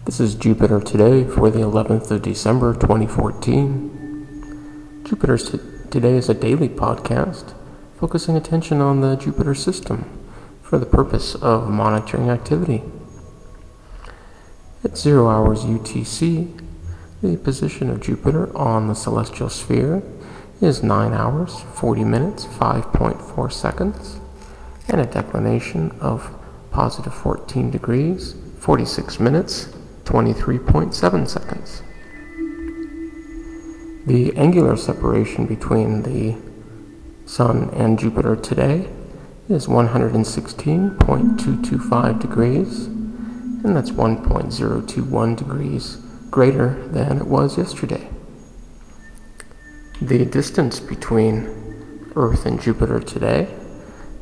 This is Jupiter Today for the 11th of December 2014. Jupiter Today is a daily podcast focusing attention on the Jupiter system for the purpose of monitoring activity. At 0 hours UTC, the position of Jupiter on the celestial sphere is 9 hours, 40 minutes, 5.4 seconds, and a declination of positive 14 degrees, 46 minutes, 23.7 seconds. The angular separation between the Sun and Jupiter today is 116.225 degrees, and that's 1.021 degrees greater than it was yesterday. The distance between Earth and Jupiter today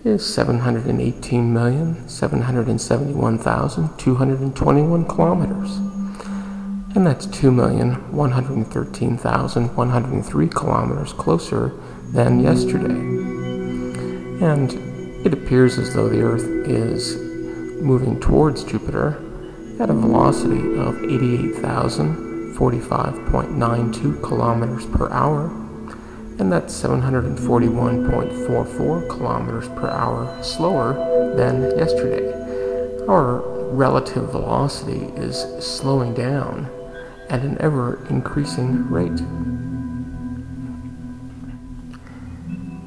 is 718,771,221 kilometers, and that's 2,113,103 kilometers closer than yesterday. And it appears as though the Earth is moving towards Jupiter at a velocity of 88,045.92 kilometers per hour, and that's 741.44 kilometers per hour slower than yesterday. Our relative velocity is slowing down at an ever-increasing rate.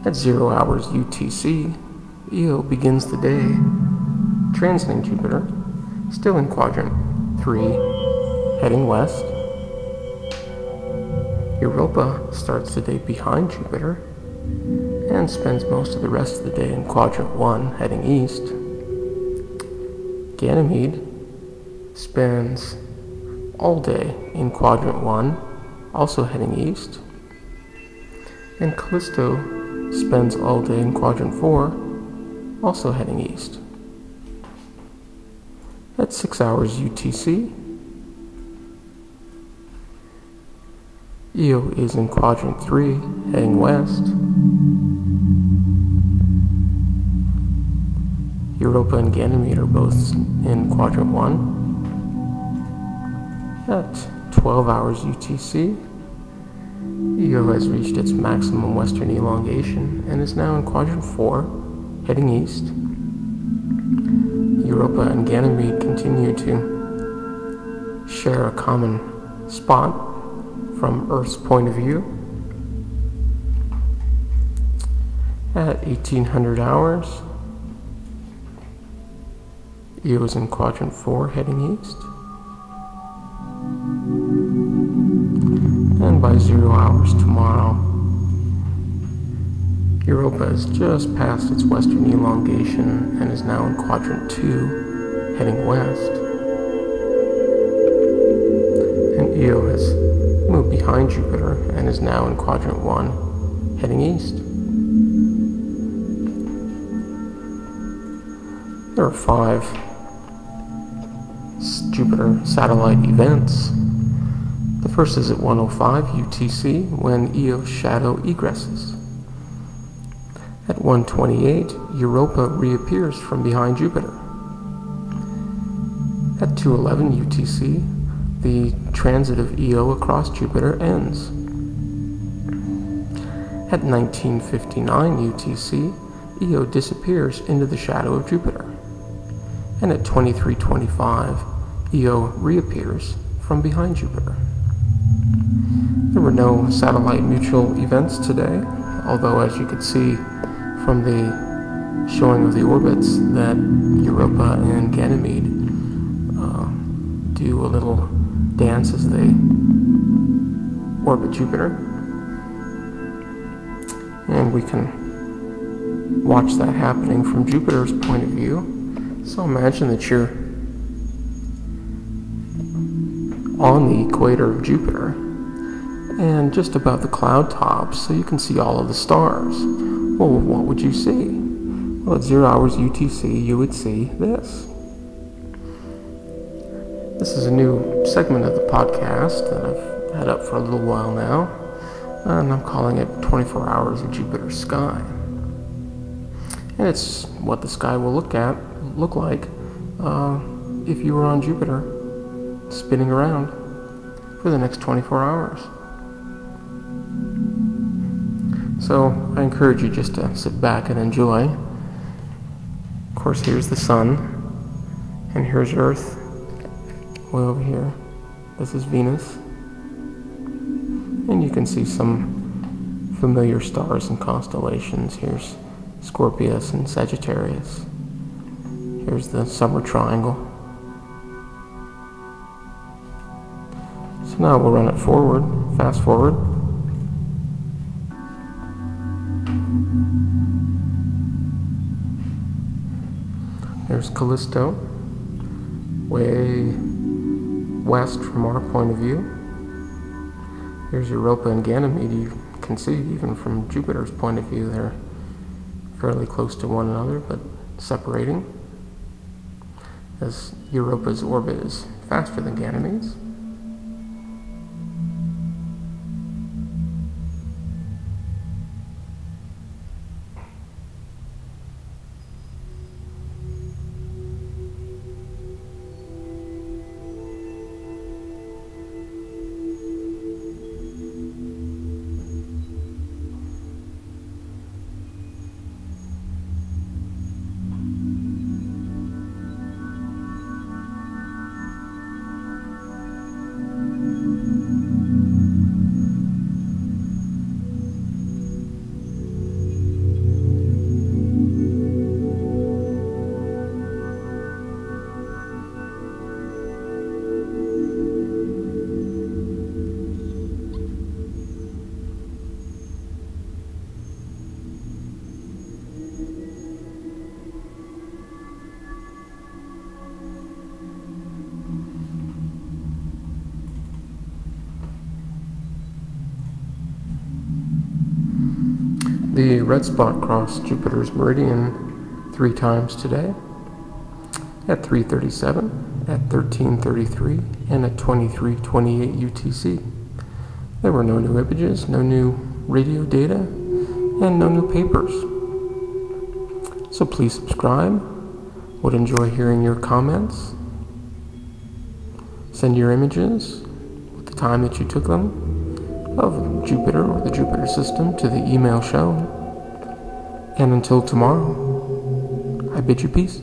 At 0 hours UTC, Io begins the day transiting Jupiter, still in quadrant 3, heading west. Europa starts the day behind Jupiter and spends most of the rest of the day in quadrant 1, heading east. Ganymede spends all day in quadrant 1, also heading east. And Callisto spends all day in quadrant 4, also heading east. At 6 hours UTC, Io is in quadrant 3, heading west. Europa and Ganymede are both in quadrant 1. At 12 hours UTC, Io has reached its maximum western elongation and is now in quadrant 4, heading east. Europa and Ganymede continue to share a common spot from Earth's point of view. At 1800 hours, Io is in quadrant 4, heading east. And by 0 hours tomorrow, Europa has just passed its western elongation and is now in quadrant 2, heading west. And Io has moved behind Jupiter and is now in quadrant 1, heading east. There are 5 Jupiter satellite events. The first is at 1:05 UTC when Io's shadow egresses. At 1:28, Europa reappears from behind Jupiter. At 2:11 UTC, the transit of Io across Jupiter ends. At 19:59 UTC, Io disappears into the shadow of Jupiter. And at 23:25, Io reappears from behind Jupiter. There were no satellite mutual events today, although as you could see from the showing of the orbits that Europa and Ganymede do a little dance as they orbit Jupiter. And we can watch that happening from Jupiter's point of view. So imagine that you're on the equator of Jupiter and just above the cloud tops, so you can see all of the stars. Well, what would you see? Well, at 0 hours UTC, you would see this. This is a new segment of the podcast that I've had up for a little while now, and I'm calling it 24 Hours of Jupiter's Sky. And it's what the sky will look like if you were on Jupiter spinning around for the next 24 hours. So I encourage you just to sit back and enjoy. Of course, here's the sun, and here's Earth way over here. This is Venus. And you can see some familiar stars and constellations. Here's Scorpius and Sagittarius. Here's the summer triangle. So now we'll run it forward, fast forward. There's Callisto, way west from our point of view. Here's Europa and Ganymede. You can see even from Jupiter's point of view they're fairly close to one another, but separating, as Europa's orbit is faster than Ganymede's. The red spot crossed Jupiter's meridian 3 times today, at 3:37, at 13:33, and at 23:28 UTC. There were no new images, no new radio data, and no new papers. So please subscribe. Would enjoy hearing your comments. Send your images with the time that you took them of Jupiter or the Jupiter system to the email shown. And until tomorrow, I bid you peace.